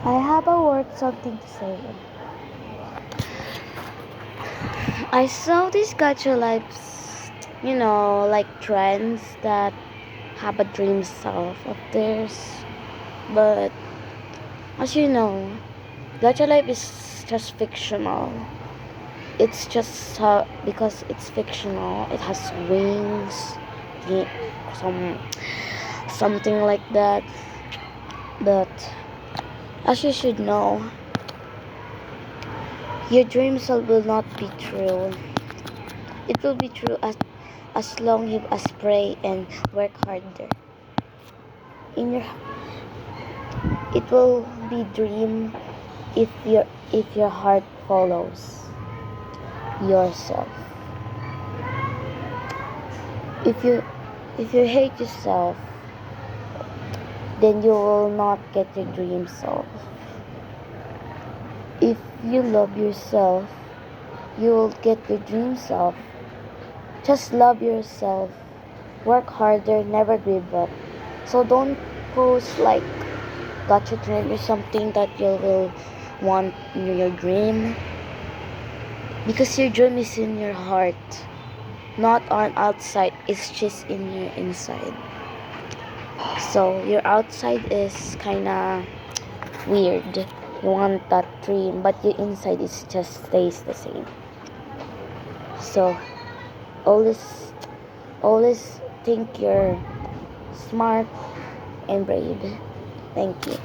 I have a word something to say. I saw these gacha lives, like trends that have a dream self of theirs. But as you know, gacha life is just fictional. It's just because it's fictional. It has wings, the- some something like that. But as you should know, your dream self will not be true. It will be true as long you as pray and work harder. In your it will be dream if your heart follows yourself. If you if you hate yourself, then you will not get your dream self. If you love yourself, you will get your dream self. Just love yourself. Work harder, never give up. So don't post like gotcha trend or something that you will want in your dream. Because your dream is in your heart, not on outside. It's just in your inside. So your outside is kinda weird. You want that dream, but your inside is just stays the same. So always always think you're smart and brave. Thank you.